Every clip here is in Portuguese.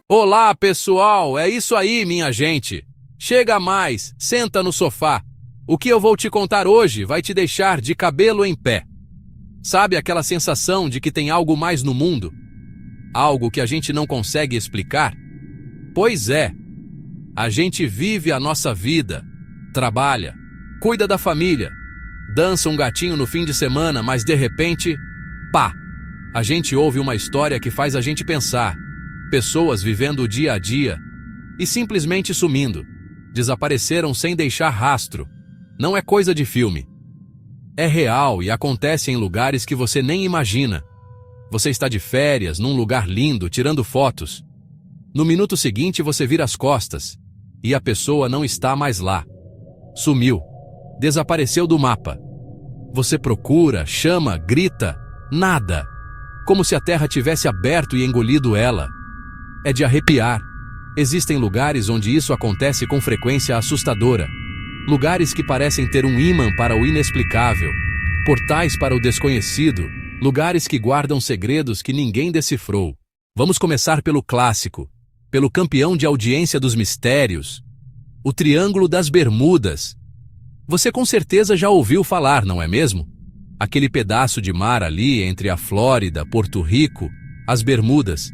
Olá, pessoal! É isso aí, minha gente! Chega mais, senta no sofá. O que eu vou te contar hoje vai te deixar de cabelo em pé. Sabe aquela sensação de que tem algo mais no mundo? Algo que a gente não consegue explicar? Pois é. A gente vive a nossa vida, trabalha, cuida da família, dança um gatinho no fim de semana, mas de repente, pá! A gente ouve uma história que faz a gente pensar. Pessoas vivendo o dia a dia e simplesmente sumindo. Desapareceram sem deixar rastro. Não é coisa de filme. É real e acontece em lugares que você nem imagina. Você está de férias, num lugar lindo, tirando fotos. No minuto seguinte você vira as costas e a pessoa não está mais lá. Sumiu. Desapareceu do mapa. Você procura, chama, grita, nada. Como se a terra tivesse aberto e engolido ela. É de arrepiar. Existem lugares onde isso acontece com frequência assustadora. Lugares que parecem ter um ímã para o inexplicável. Portais para o desconhecido. Lugares que guardam segredos que ninguém decifrou. Vamos começar pelo clássico. Pelo campeão de audiência dos mistérios. O Triângulo das Bermudas. Você com certeza já ouviu falar, não é mesmo? Aquele pedaço de mar ali entre a Flórida, Porto Rico, as Bermudas.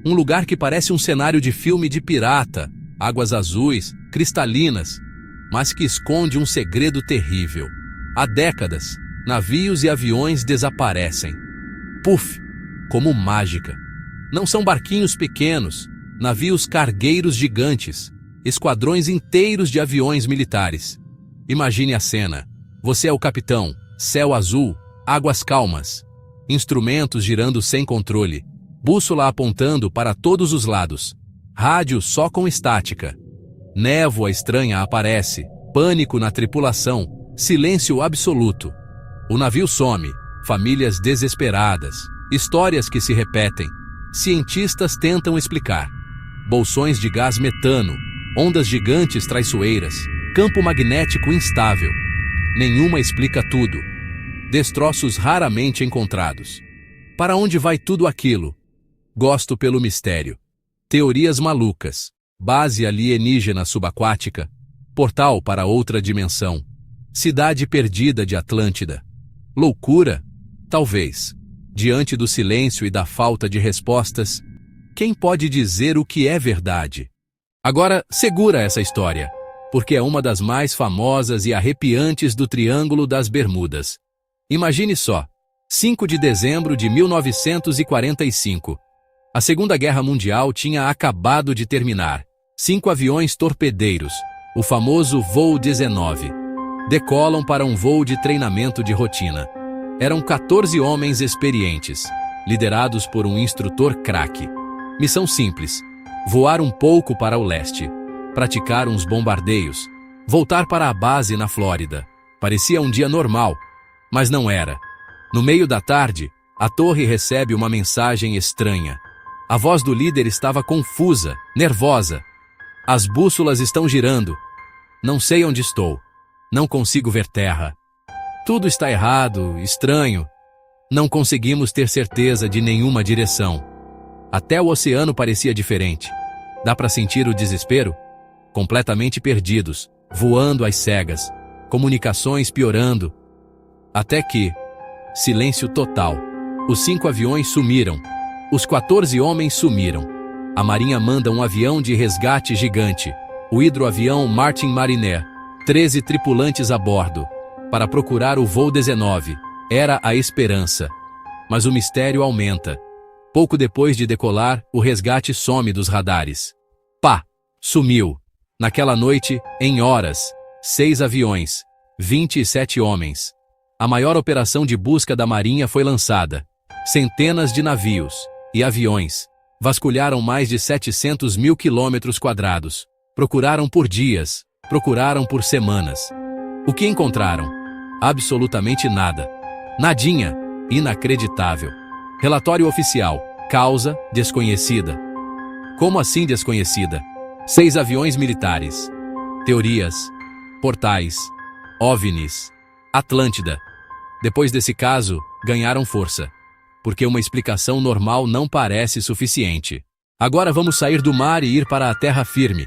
Um lugar que parece um cenário de filme de pirata, águas azuis, cristalinas, mas que esconde um segredo terrível. Há décadas, navios e aviões desaparecem. Puf! Como mágica. Não são barquinhos pequenos, navios cargueiros gigantes, esquadrões inteiros de aviões militares. Imagine a cena. Você é o capitão, céu azul, águas calmas, instrumentos girando sem controle. Bússola apontando para todos os lados. Rádio só com estática. Névoa estranha aparece. Pânico na tripulação. Silêncio absoluto. O navio some. Famílias desesperadas. Histórias que se repetem. Cientistas tentam explicar. Bolsões de gás metano. Ondas gigantes traiçoeiras. Campo magnético instável. Nenhuma explica tudo. Destroços raramente encontrados. Para onde vai tudo aquilo? Gosto pelo mistério. Teorias malucas. Base alienígena subaquática. Portal para outra dimensão. Cidade perdida de Atlântida. Loucura? Talvez. Diante do silêncio e da falta de respostas, quem pode dizer o que é verdade? Agora, segura essa história, porque é uma das mais famosas e arrepiantes do Triângulo das Bermudas. Imagine só. 5 de dezembro de 1945. A Segunda Guerra Mundial tinha acabado de terminar. 5 aviões torpedeiros, o famoso Voo 19, decolam para um voo de treinamento de rotina. Eram 14 homens experientes, liderados por um instrutor craque. Missão simples: voar um pouco para o leste, praticar uns bombardeios, voltar para a base na Flórida. Parecia um dia normal, mas não era. No meio da tarde, a torre recebe uma mensagem estranha. A voz do líder estava confusa, nervosa. As bússolas estão girando. Não sei onde estou. Não consigo ver terra. Tudo está errado, estranho. Não conseguimos ter certeza de nenhuma direção. Até o oceano parecia diferente. Dá para sentir o desespero? Completamente perdidos, voando às cegas, comunicações piorando. Até que... silêncio total. Os 5 aviões sumiram. Os 14 homens sumiram. A Marinha manda um avião de resgate gigante, o hidroavião Martin Mariner, 13 tripulantes a bordo, para procurar o voo 19. Era a esperança. Mas o mistério aumenta. Pouco depois de decolar, o resgate some dos radares. Pá! Sumiu. Naquela noite, em horas, 6 aviões, 27 homens. A maior operação de busca da Marinha foi lançada. Centenas de navios e aviões vasculharam mais de 700 mil quilômetros quadrados. Procuraram por dias, procuraram por semanas. O que encontraram? Absolutamente nada. Nadinha. Inacreditável. Relatório oficial. Causa desconhecida. Como assim desconhecida? 6 aviões militares. Teorias. Portais. OVNIs. Atlântida. Depois desse caso, ganharam força. Porque uma explicação normal não parece suficiente. Agora vamos sair do mar e ir para a terra firme.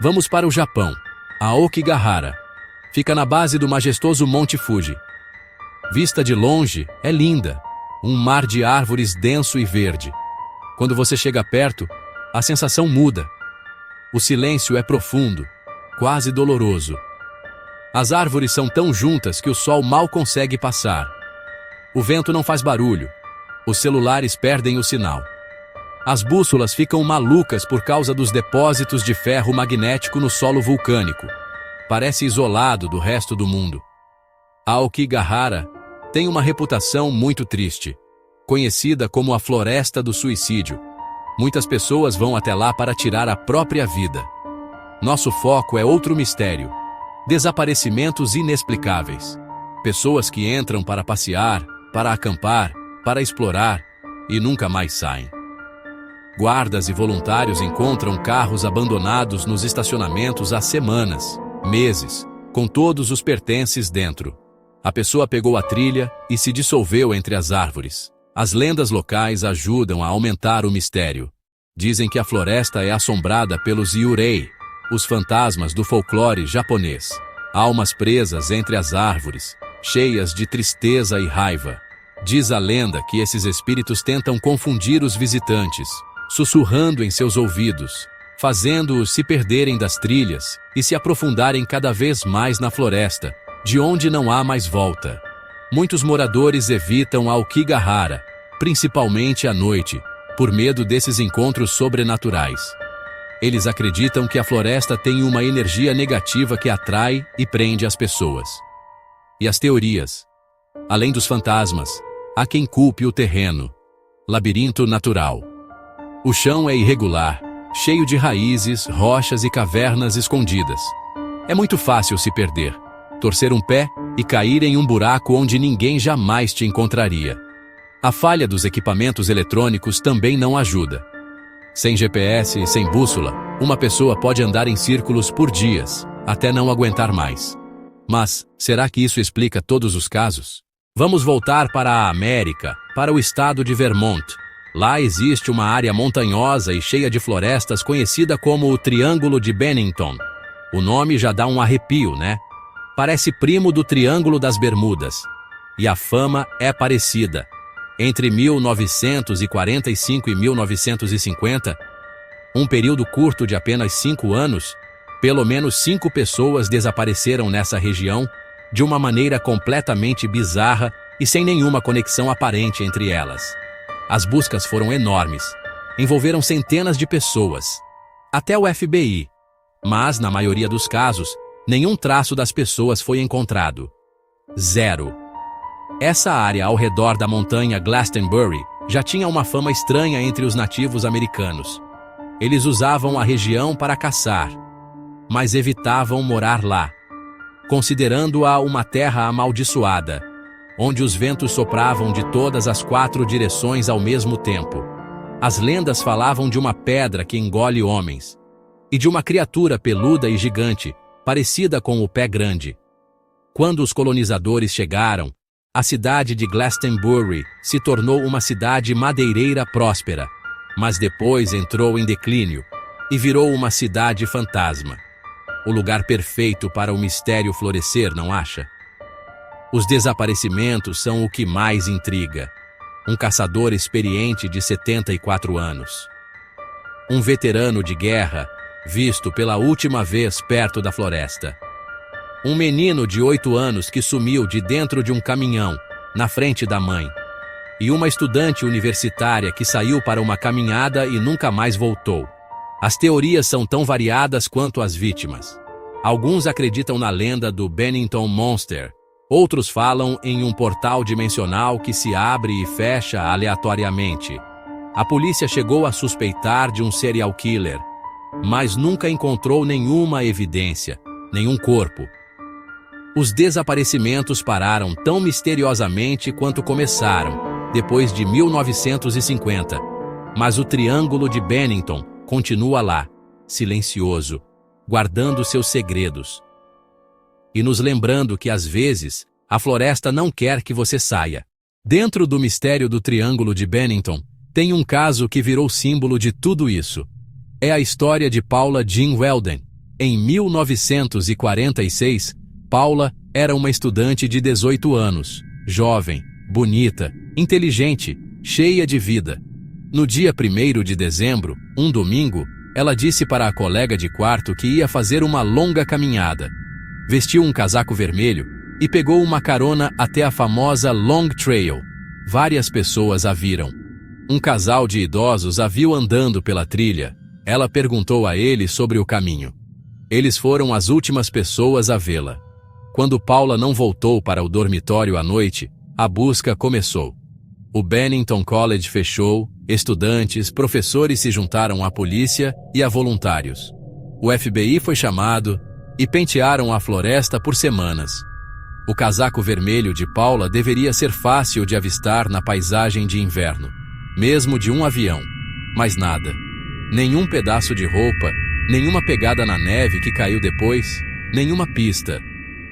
Vamos para o Japão. Aokigahara. Fica na base do majestoso Monte Fuji. Vista de longe, é linda. Um mar de árvores denso e verde. Quando você chega perto, a sensação muda. O silêncio é profundo, quase doloroso. As árvores são tão juntas que o sol mal consegue passar. O vento não faz barulho. Os celulares perdem o sinal. As bússolas ficam malucas por causa dos depósitos de ferro magnético no solo vulcânico. Parece isolado do resto do mundo. Aokigahara tem uma reputação muito triste, conhecida como a Floresta do Suicídio. Muitas pessoas vão até lá para tirar a própria vida. Nosso foco é outro mistério: desaparecimentos inexplicáveis. Pessoas que entram para passear, para acampar, para explorar e nunca mais saem. Guardas e voluntários encontram carros abandonados nos estacionamentos há semanas, meses, com todos os pertences dentro. A pessoa pegou a trilha e se dissolveu entre as árvores. As lendas locais ajudam a aumentar o mistério. Dizem que a floresta é assombrada pelos Yurei, os fantasmas do folclore japonês. Almas presas entre as árvores, cheias de tristeza e raiva. Diz a lenda que esses espíritos tentam confundir os visitantes, sussurrando em seus ouvidos, fazendo-os se perderem das trilhas e se aprofundarem cada vez mais na floresta, de onde não há mais volta. Muitos moradores evitam Aokigahara, principalmente à noite, por medo desses encontros sobrenaturais. Eles acreditam que a floresta tem uma energia negativa que atrai e prende as pessoas. E as teorias? Além dos fantasmas, há quem culpe o terreno. Labirinto natural. O chão é irregular, cheio de raízes, rochas e cavernas escondidas. É muito fácil se perder, torcer um pé e cair em um buraco onde ninguém jamais te encontraria. A falha dos equipamentos eletrônicos também não ajuda. Sem GPS e sem bússola, uma pessoa pode andar em círculos por dias, até não aguentar mais. Mas, será que isso explica todos os casos? Vamos voltar para a América, para o estado de Vermont. Lá existe uma área montanhosa e cheia de florestas conhecida como o Triângulo de Bennington. O nome já dá um arrepio, né? Parece primo do Triângulo das Bermudas. E a fama é parecida. Entre 1945 e 1950, um período curto de apenas 5 anos, pelo menos 5 pessoas desapareceram nessa região de uma maneira completamente bizarra e sem nenhuma conexão aparente entre elas. As buscas foram enormes, envolveram centenas de pessoas, até o FBI. Mas, na maioria dos casos, nenhum traço das pessoas foi encontrado. Zero. Essa área ao redor da montanha Glastonbury já tinha uma fama estranha entre os nativos americanos. Eles usavam a região para caçar, mas evitavam morar lá, considerando-a uma terra amaldiçoada, onde os ventos sopravam de todas as 4 direções ao mesmo tempo. As lendas falavam de uma pedra que engole homens, e de uma criatura peluda e gigante, parecida com o Pé Grande. Quando os colonizadores chegaram, a cidade de Glastonbury se tornou uma cidade madeireira próspera, mas depois entrou em declínio e virou uma cidade fantasma. O lugar perfeito para o mistério florescer, não acha? Os desaparecimentos são o que mais intriga. Um caçador experiente de 74 anos. Um veterano de guerra, visto pela última vez perto da floresta. Um menino de 8 anos que sumiu de dentro de um caminhão, na frente da mãe. E uma estudante universitária que saiu para uma caminhada e nunca mais voltou. As teorias são tão variadas quanto as vítimas. Alguns acreditam na lenda do Bennington Monster. Outros falam em um portal dimensional que se abre e fecha aleatoriamente. A polícia chegou a suspeitar de um serial killer, mas nunca encontrou nenhuma evidência, nenhum corpo. Os desaparecimentos pararam tão misteriosamente quanto começaram, depois de 1950. Mas o Triângulo de Bennington continua lá, silencioso, guardando seus segredos. E nos lembrando que, às vezes, a floresta não quer que você saia. Dentro do mistério do Triângulo de Bennington, tem um caso que virou símbolo de tudo isso. É a história de Paula Jean Weldon. Em 1946, Paula era uma estudante de 18 anos, jovem, bonita, inteligente, cheia de vida. No dia 1º de dezembro, um domingo, ela disse para a colega de quarto que ia fazer uma longa caminhada. Vestiu um casaco vermelho e pegou uma carona até a famosa Long Trail. Várias pessoas a viram. Um casal de idosos a viu andando pela trilha. Ela perguntou a ele sobre o caminho. Eles foram as últimas pessoas a vê-la. Quando Paula não voltou para o dormitório à noite, a busca começou. O Bennington College fechou, estudantes, professores se juntaram à polícia e a voluntários. O FBI foi chamado e pentearam a floresta por semanas. O casaco vermelho de Paula deveria ser fácil de avistar na paisagem de inverno, mesmo de um avião, mas nada. Nenhum pedaço de roupa, nenhuma pegada na neve que caiu depois, nenhuma pista.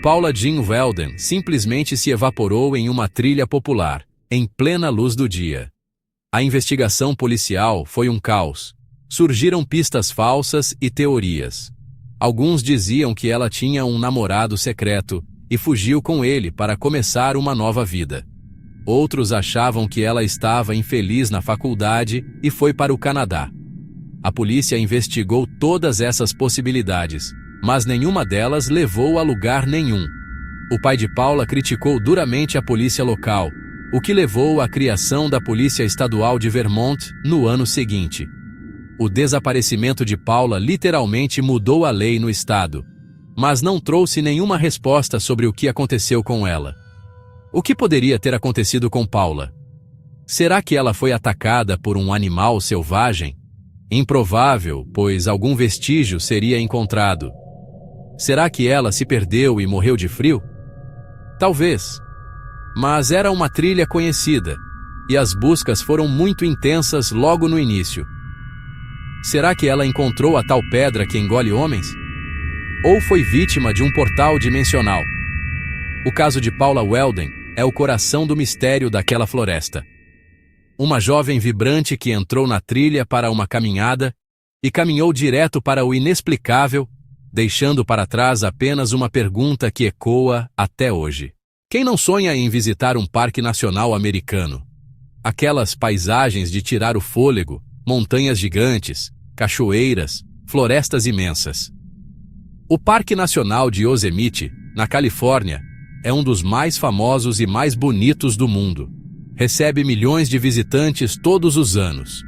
Paula Jean Weldon simplesmente se evaporou em uma trilha popular, em plena luz do dia. A investigação policial foi um caos. Surgiram pistas falsas e teorias. Alguns diziam que ela tinha um namorado secreto e fugiu com ele para começar uma nova vida. Outros achavam que ela estava infeliz na faculdade e foi para o Canadá. A polícia investigou todas essas possibilidades, mas nenhuma delas levou a lugar nenhum. O pai de Paula criticou duramente a polícia local, o que levou à criação da Polícia Estadual de Vermont no ano seguinte. O desaparecimento de Paula literalmente mudou a lei no estado, mas não trouxe nenhuma resposta sobre o que aconteceu com ela. O que poderia ter acontecido com Paula? Será que ela foi atacada por um animal selvagem? Improvável, pois algum vestígio seria encontrado. Será que ela se perdeu e morreu de frio? Talvez. Mas era uma trilha conhecida, e as buscas foram muito intensas logo no início. Será que ela encontrou a tal pedra que engole homens? Ou foi vítima de um portal dimensional? O caso de Paula Weldon é o coração do mistério daquela floresta. Uma jovem vibrante que entrou na trilha para uma caminhada e caminhou direto para o inexplicável, deixando para trás apenas uma pergunta que ecoa até hoje. Quem não sonha em visitar um parque nacional americano? Aquelas paisagens de tirar o fôlego, montanhas gigantes, cachoeiras, florestas imensas. O Parque Nacional de Yosemite, na Califórnia, é um dos mais famosos e mais bonitos do mundo. Recebe milhões de visitantes todos os anos.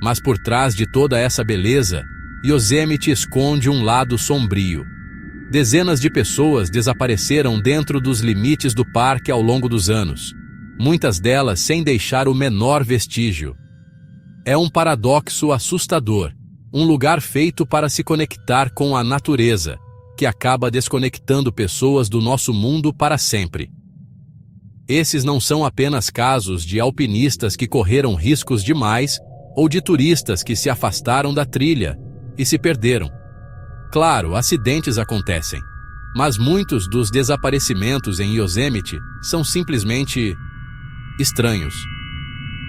Mas por trás de toda essa beleza, Yosemite esconde um lado sombrio. Dezenas de pessoas desapareceram dentro dos limites do parque ao longo dos anos, muitas delas sem deixar o menor vestígio. É um paradoxo assustador, um lugar feito para se conectar com a natureza, que acaba desconectando pessoas do nosso mundo para sempre. Esses não são apenas casos de alpinistas que correram riscos demais ou de turistas que se afastaram da trilha e se perderam. Claro, acidentes acontecem, mas muitos dos desaparecimentos em Yosemite são simplesmente estranhos.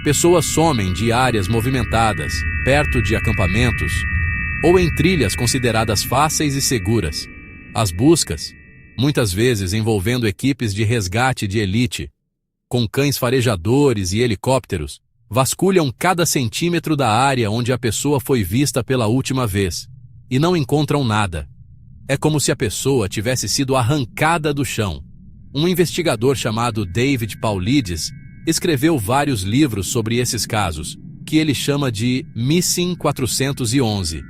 Pessoas somem de áreas movimentadas, perto de acampamentos, ou em trilhas consideradas fáceis e seguras. As buscas, muitas vezes envolvendo equipes de resgate de elite, com cães farejadores e helicópteros, vasculham cada centímetro da área onde a pessoa foi vista pela última vez, e não encontram nada. É como se a pessoa tivesse sido arrancada do chão. Um investigador chamado David Paulides escreveu vários livros sobre esses casos, que ele chama de Missing 411.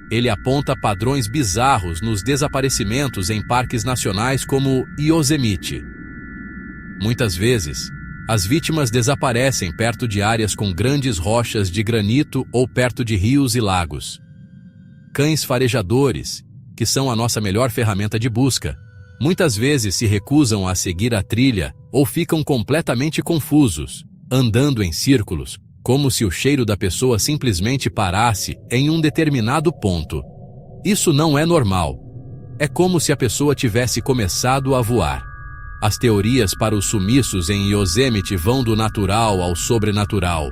Ele aponta padrões bizarros nos desaparecimentos em parques nacionais como Yosemite. Muitas vezes, as vítimas desaparecem perto de áreas com grandes rochas de granito ou perto de rios e lagos. Cães farejadores, que são a nossa melhor ferramenta de busca, muitas vezes se recusam a seguir a trilha ou ficam completamente confusos, andando em círculos, como se o cheiro da pessoa simplesmente parasse em um determinado ponto. Isso não é normal. É como se a pessoa tivesse começado a voar. As teorias para os sumiços em Yosemite vão do natural ao sobrenatural.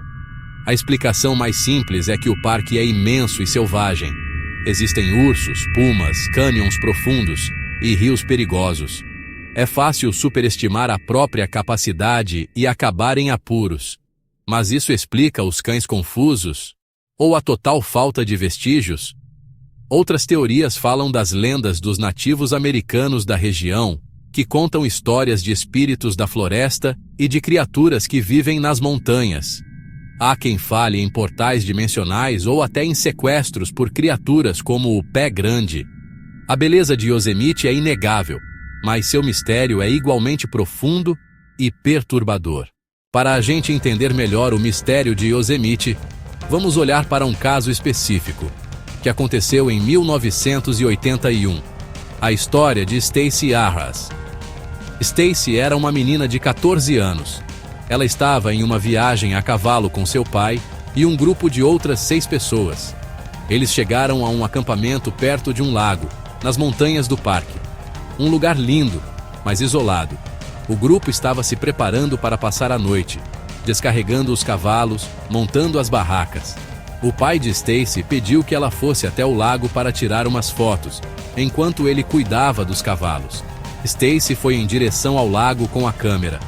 A explicação mais simples é que o parque é imenso e selvagem. Existem ursos, pumas, cânions profundos e rios perigosos. É fácil superestimar a própria capacidade e acabar em apuros. Mas isso explica os cães confusos? Ou a total falta de vestígios? Outras teorias falam das lendas dos nativos americanos da região, que contam histórias de espíritos da floresta e de criaturas que vivem nas montanhas. Há quem fale em portais dimensionais ou até em sequestros por criaturas como o Pé Grande. A beleza de Yosemite é inegável, mas seu mistério é igualmente profundo e perturbador. Para a gente entender melhor o mistério de Yosemite, vamos olhar para um caso específico, que aconteceu em 1981. A história de Stacy Arras. Stacy era uma menina de 14 anos. Ela estava em uma viagem a cavalo com seu pai e um grupo de outras 6 pessoas. Eles chegaram a um acampamento perto de um lago, nas montanhas do parque. Um lugar lindo, mas isolado. O grupo estava se preparando para passar a noite, descarregando os cavalos, montando as barracas. O pai de Stacy pediu que ela fosse até o lago para tirar umas fotos, enquanto ele cuidava dos cavalos. Stacy foi em direção ao lago com a câmera.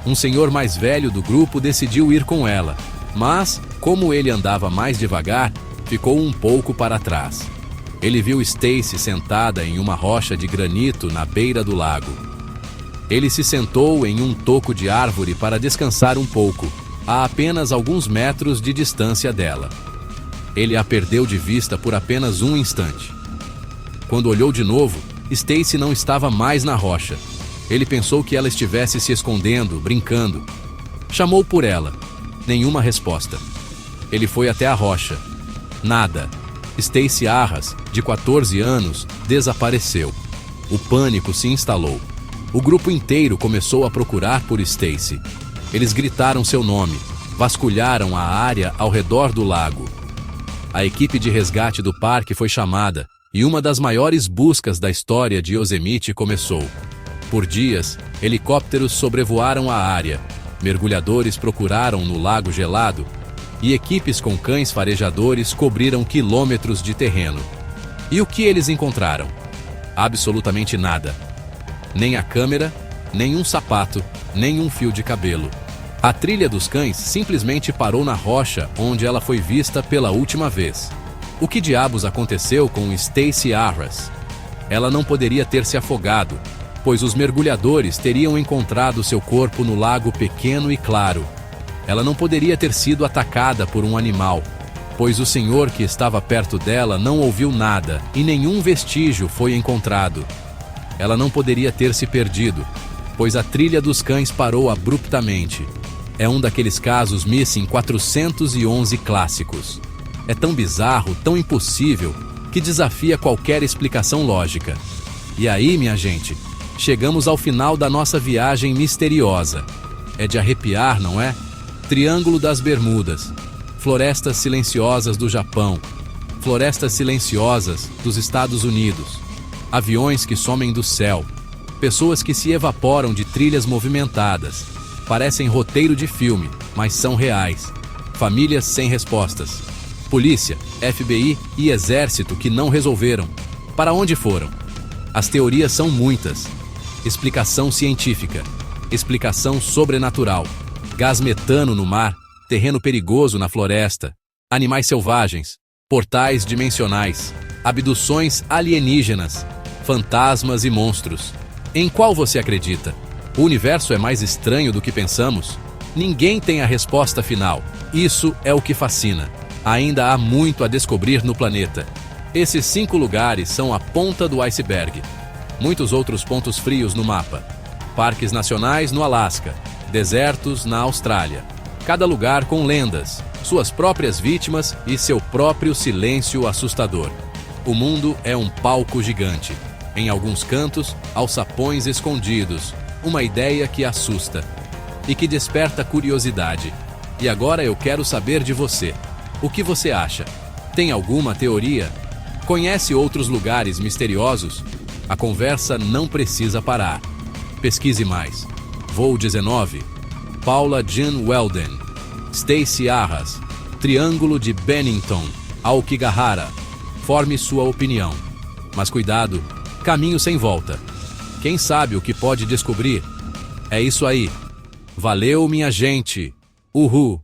Um senhor mais velho do grupo decidiu ir com ela, mas, como ele andava mais devagar, ficou um pouco para trás. Ele viu Stacy sentada em uma rocha de granito na beira do lago. Ele se sentou em um toco de árvore para descansar um pouco, a apenas alguns metros de distância dela. Ele a perdeu de vista por apenas um instante. Quando olhou de novo, Stacy não estava mais na rocha. Ele pensou que ela estivesse se escondendo, brincando. Chamou por ela. Nenhuma resposta. Ele foi até a rocha. Nada. Stacy Arras, de 14 anos, desapareceu. O pânico se instalou. O grupo inteiro começou a procurar por Stacy. Eles gritaram seu nome, vasculharam a área ao redor do lago. A equipe de resgate do parque foi chamada e uma das maiores buscas da história de Yosemite começou. Por dias, helicópteros sobrevoaram a área, mergulhadores procuraram no lago gelado e equipes com cães farejadores cobriram quilômetros de terreno. E o que eles encontraram? Absolutamente nada. Nem a câmera, nem um sapato, nem um fio de cabelo. A trilha dos cães simplesmente parou na rocha onde ela foi vista pela última vez. O que diabos aconteceu com Stacy Arras? Ela não poderia ter se afogado, pois os mergulhadores teriam encontrado seu corpo no lago pequeno e claro. Ela não poderia ter sido atacada por um animal, pois o senhor que estava perto dela não ouviu nada e nenhum vestígio foi encontrado. Ela não poderia ter se perdido, pois a trilha dos cães parou abruptamente. É um daqueles casos Missing 411 clássicos. É tão bizarro, tão impossível, que desafia qualquer explicação lógica. E aí, minha gente, chegamos ao final da nossa viagem misteriosa. É de arrepiar, não é? Triângulo das Bermudas, florestas silenciosas do Japão, florestas silenciosas dos Estados Unidos, aviões que somem do céu, pessoas que se evaporam de trilhas movimentadas. Parecem roteiro de filme, mas são reais. Famílias sem respostas. Polícia, FBI e exército que não resolveram. Para onde foram? As teorias são muitas. Explicação científica. Explicação sobrenatural. Gás metano no mar. Terreno perigoso na floresta. Animais selvagens. Portais dimensionais. Abduções alienígenas. Fantasmas e monstros. Em qual você acredita? O universo é mais estranho do que pensamos? Ninguém tem a resposta final. Isso é o que fascina. Ainda há muito a descobrir no planeta. Esses 5 lugares são a ponta do iceberg. Muitos outros pontos frios no mapa. Parques nacionais no Alasca. Desertos na Austrália. Cada lugar com lendas, suas próprias vítimas e seu próprio silêncio assustador. O mundo é um palco gigante. Em alguns cantos, alçapões escondidos. Uma ideia que assusta e que desperta curiosidade. E agora eu quero saber de você. O que você acha? Tem alguma teoria? Conhece outros lugares misteriosos? A conversa não precisa parar. Pesquise mais. Voo 19. Paula Jean Weldon. Stacy Arras. Triângulo de Bennington, Aokigahara. Forme sua opinião. Mas cuidado, caminho sem volta. Quem sabe o que pode descobrir? É isso aí. Valeu, minha gente. Uhul.